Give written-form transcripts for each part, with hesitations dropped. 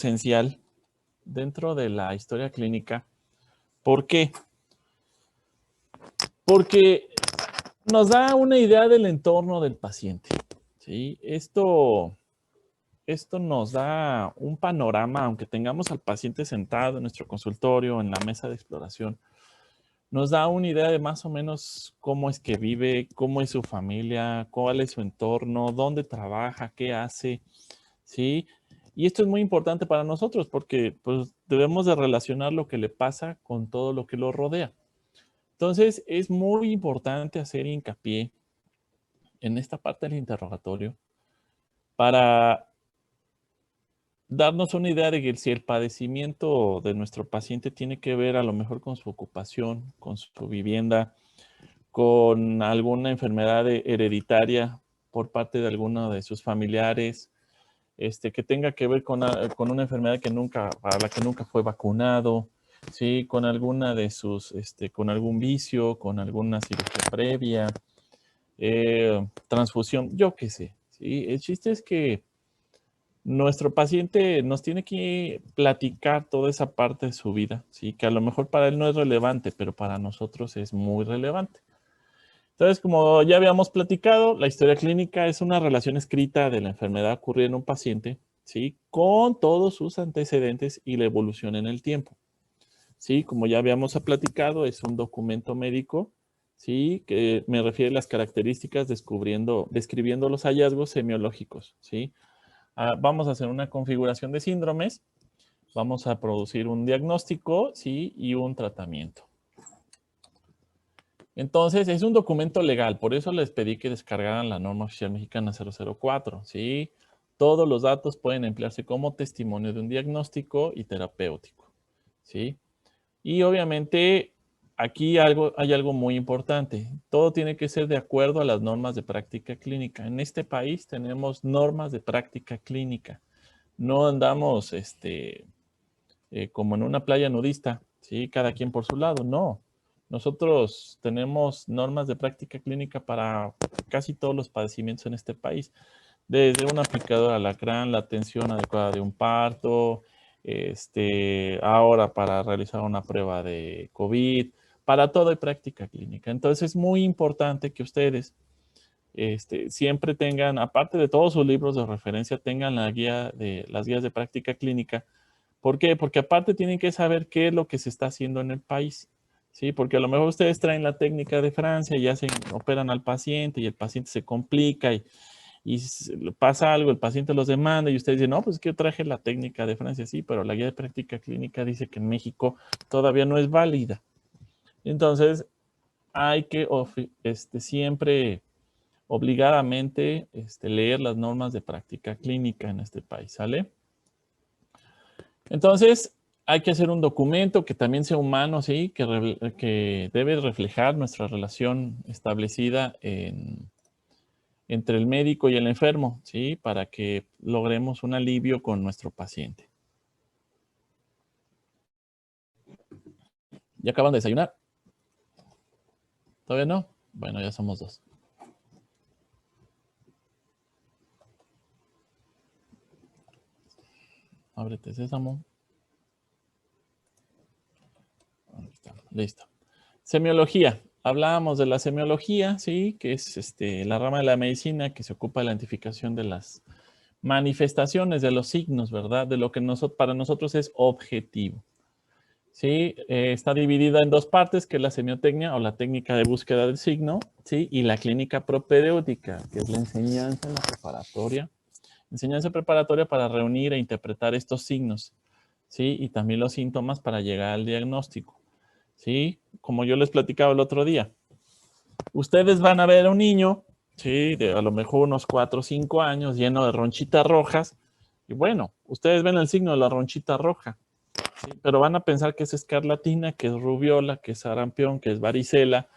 esencial dentro de la historia clínica. ¿Por qué? Porque nos da una idea del entorno del paciente, ¿sí? Esto nos da un panorama, aunque tengamos al paciente sentado en nuestro consultorio, en la mesa de exploración, nos da una idea de más o menos cómo es que vive, cómo es su familia, cuál es su entorno, dónde trabaja, qué hace, ¿sí? Y esto es muy importante para nosotros porque pues, debemos de relacionar lo que le pasa con todo lo que lo rodea. Entonces, es muy importante hacer hincapié en esta parte del interrogatorio para darnos una idea de que si el padecimiento de nuestro paciente tiene que ver a lo mejor con su ocupación, con su vivienda, con alguna enfermedad hereditaria por parte de alguno de sus familiares, que tenga que ver con una enfermedad para la que nunca fue vacunado, ¿sí? Con alguna de sus, con algún vicio, con alguna cirugía previa, transfusión, yo qué sé, ¿sí? El chiste es que nuestro paciente nos tiene que platicar toda esa parte de su vida, ¿sí? Que a lo mejor para él no es relevante, pero para nosotros es muy relevante. Entonces, como ya habíamos platicado, la historia clínica es una relación escrita de la enfermedad ocurrida en un paciente, ¿sí? Con todos sus antecedentes y la evolución en el tiempo, ¿sí? Como ya habíamos platicado, es un documento médico, ¿sí? Que me refiere a las características describiendo los hallazgos semiológicos, ¿sí? Vamos a hacer una configuración de síndromes, vamos a producir un diagnóstico, ¿sí? Y un tratamiento. Entonces, es un documento legal, por eso les pedí que descargaran la norma oficial mexicana 004, ¿sí? Todos los datos pueden emplearse como testimonio de un diagnóstico y terapéutico, ¿sí? Y obviamente, aquí hay algo muy importante. Todo tiene que ser de acuerdo a las normas de práctica clínica. En este país tenemos normas de práctica clínica. No andamos, como en una playa nudista, ¿sí? Cada quien por su lado, no. Nosotros tenemos normas de práctica clínica para casi todos los padecimientos en este país, desde un aplicador alacrán, la atención adecuada de un parto, ahora para realizar una prueba de COVID, para todo hay práctica clínica. Entonces es muy importante que ustedes siempre tengan, aparte de todos sus libros de referencia, tengan las guías de práctica clínica. ¿Por qué? Porque aparte tienen que saber qué es lo que se está haciendo en el país, ¿sí? Porque a lo mejor ustedes traen la técnica de Francia y operan al paciente y el paciente se complica y pasa algo, el paciente los demanda y ustedes dicen, no, pues es que yo traje la técnica de Francia, sí, pero la guía de práctica clínica dice que en México todavía no es válida. Entonces, hay que siempre obligadamente leer las normas de práctica clínica en este país, ¿sale? Entonces, hay que hacer un documento que también sea humano, ¿sí? Que debe reflejar nuestra relación establecida entre el médico y el enfermo, ¿sí? Para que logremos un alivio con nuestro paciente. ¿Ya acaban de desayunar? ¿Todavía no? Bueno, ya somos dos. Ábrete, sésamo. Ahí está, listo. Semiología. Hablábamos de la semiología, ¿sí? Que es la rama de la medicina que se ocupa de la identificación de las manifestaciones, de los signos, ¿verdad? De lo que para nosotros es objetivo. ¿Sí? Está dividida en dos partes, que es la semiotecnia o la técnica de búsqueda del signo, ¿sí? Y la clínica propedéutica, que es la enseñanza preparatoria para reunir e interpretar estos signos, ¿sí? Y también los síntomas para llegar al diagnóstico, ¿sí? Como yo les platicaba el otro día, ustedes van a ver a un niño, ¿sí? De a lo mejor unos 4 o 5 años, lleno de ronchitas rojas, y bueno, ustedes ven el signo de la ronchita roja, ¿sí? Pero van a pensar que es escarlatina, que es rubiola, que es sarampión, que es varicela,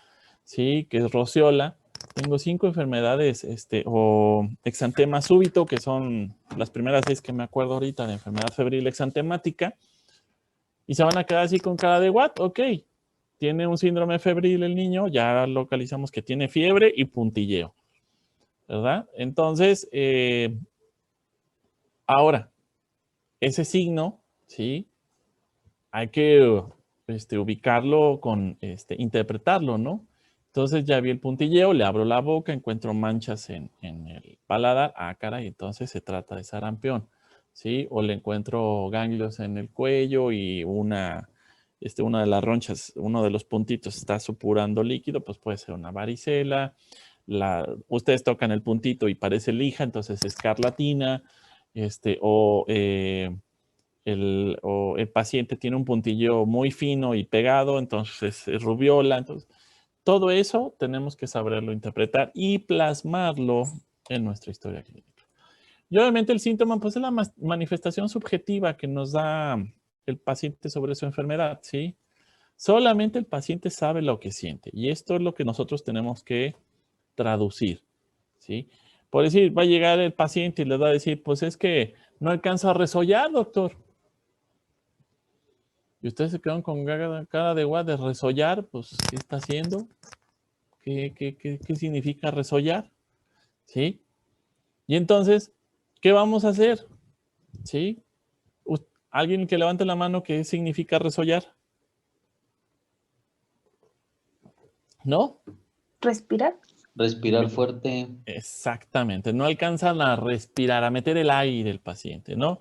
¿sí? Que es rociola. Tengo 5 enfermedades, o exantema súbito, que son las primeras 6 que me acuerdo ahorita de enfermedad febril exantemática, y se van a quedar así con cara de, ¿what? Ok, tiene un síndrome febril el niño, ya localizamos que tiene fiebre y puntilleo, ¿verdad? Entonces, ahora, ese signo, ¿sí? Hay que ubicarlo interpretarlo, ¿no? Entonces ya vi el puntilleo, le abro la boca, encuentro manchas en el paladar, caray, entonces se trata de sarampión, ¿sí? O le encuentro ganglios en el cuello y una de las ronchas, uno de los puntitos está supurando líquido, pues puede ser una varicela. Ustedes tocan el puntito y parece lija, entonces es escarlatina, o el paciente tiene un puntillo muy fino y pegado, entonces es rubiola. Entonces, todo eso tenemos que saberlo interpretar y plasmarlo en nuestra historia clínica. Y obviamente el síntoma, pues es la manifestación subjetiva que nos da el paciente sobre su enfermedad, ¿sí? Solamente el paciente sabe lo que siente y esto es lo que nosotros tenemos que traducir, ¿sí? Por decir, va a llegar el paciente y les va a decir, pues es que no alcanzo a resollar, doctor. Y ustedes se quedan con cara de guay de resollar, pues, ¿qué está haciendo? ¿Qué significa resollar? ¿Sí? Y entonces, ¿qué vamos a hacer? ¿Sí? ¿Alguien que levante la mano, qué significa resollar? ¿No? Respirar. Respirar fuerte. Exactamente. No alcanzan a respirar, a meter el aire el paciente, ¿no?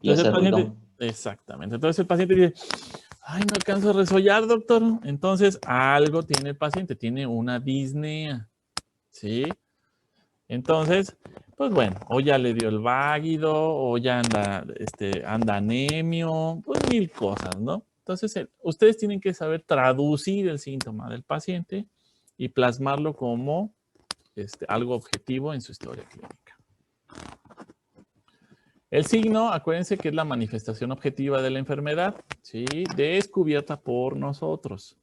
Y Entonces el hacer paciente, ruido. exactamente. Entonces el paciente dice, ay, no alcanzo a resollar, doctor. Entonces algo tiene el paciente, tiene una disnea, ¿sí? Entonces, pues bueno, o ya le dio el váguido, o ya anda anemio, pues mil cosas, ¿no? Entonces, ustedes tienen que saber traducir el síntoma del paciente y plasmarlo como algo objetivo en su historia clínica. El signo, acuérdense que es la manifestación objetiva de la enfermedad, ¿sí? Descubierta por nosotros,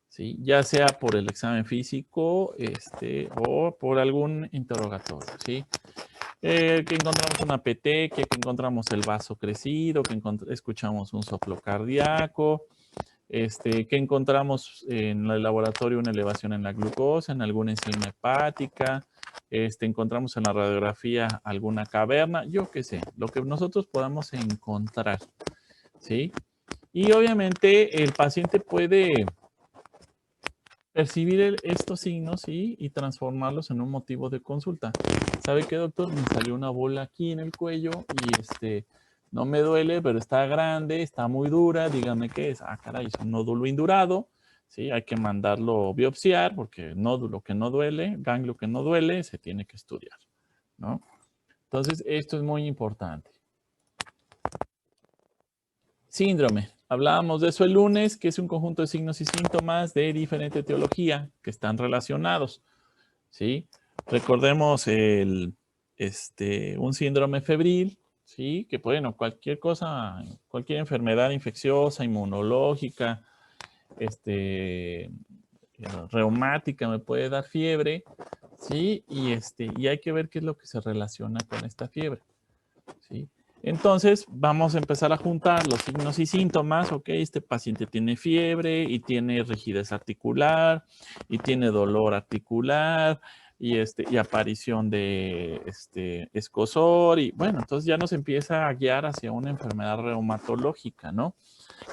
¿sí? Ya sea por el examen físico o por algún interrogatorio, ¿sí? Que encontramos una petequia, que encontramos el vaso crecido, que escuchamos un soplo cardíaco, que encontramos en el laboratorio una elevación en la glucosa, en alguna enzima hepática, encontramos en la radiografía alguna caverna, yo qué sé, lo que nosotros podamos encontrar, ¿sí? Y obviamente el paciente puede percibir estos signos, ¿sí? Y transformarlos en un motivo de consulta. ¿Sabe qué, doctor? Me salió una bola aquí en el cuello y no me duele, pero está grande, está muy dura, dígame qué es. Caray, es un nódulo indurado, ¿sí? Hay que mandarlo biopsiar porque nódulo que no duele, ganglio que no duele, se tiene que estudiar, ¿no? Entonces, esto es muy importante. Síndrome. Hablábamos de eso el lunes, que es un conjunto de signos y síntomas de diferente etiología que están relacionados, ¿sí? Recordemos un síndrome febril, ¿sí? Que bueno, cualquier cosa, cualquier enfermedad infecciosa, inmunológica, reumática me puede dar fiebre, ¿sí? Y hay que ver qué es lo que se relaciona con esta fiebre, ¿sí? Entonces, vamos a empezar a juntar los signos y síntomas. Ok, este paciente tiene fiebre y tiene rigidez articular y tiene dolor articular y aparición de escozor. Y bueno, entonces ya nos empieza a guiar hacia una enfermedad reumatológica, ¿no?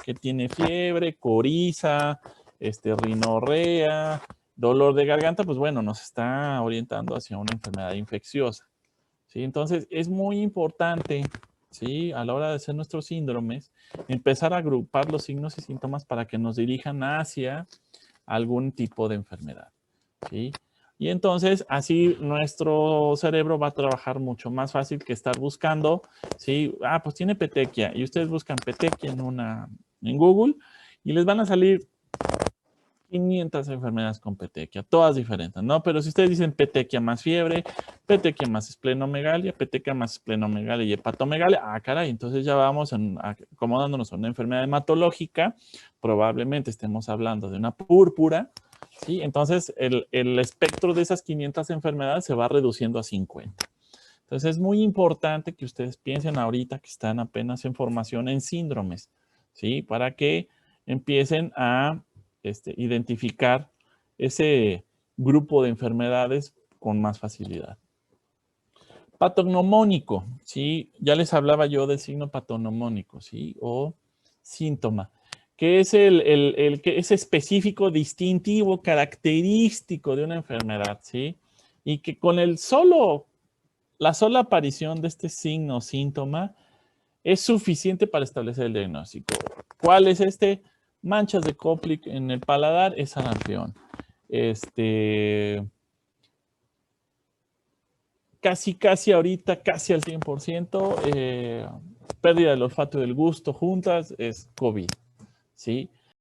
Que tiene fiebre, coriza, rinorrea, dolor de garganta, pues bueno, nos está orientando hacia una enfermedad infecciosa, ¿sí? Entonces, es muy importante, ¿sí? A la hora de hacer nuestros síndromes, empezar a agrupar los signos y síntomas para que nos dirijan hacia algún tipo de enfermedad, ¿sí? Y entonces, así nuestro cerebro va a trabajar mucho más fácil que estar buscando, ¿sí? Pues tiene petequia. Y ustedes buscan petequia en Google y les van a salir 500 enfermedades con petequia, todas diferentes, ¿no? Pero si ustedes dicen petequia más fiebre, petequia más esplenomegalia, petequia más esplenomegalia y hepatomegalia, caray, entonces ya vamos acomodándonos a una enfermedad hematológica, probablemente estemos hablando de una púrpura, ¿sí? Entonces el espectro de esas 500 enfermedades se va reduciendo a 50. Entonces es muy importante que ustedes piensen ahorita que están apenas en formación en síndromes, ¿sí? Para que empiecen a identificar ese grupo de enfermedades con más facilidad. Patognomónico, ¿sí? Ya les hablaba yo del signo patognomónico, ¿sí? O síntoma, que es el que es específico, distintivo, característico de una enfermedad, ¿sí? Y que con la sola aparición de este signo o síntoma es suficiente para establecer el diagnóstico. ¿Cuál es este? Manchas de Koplik en el paladar, es sarampión. Casi ahorita, casi al 100%, pérdida del olfato y del gusto juntas, es COVID, ¿sí?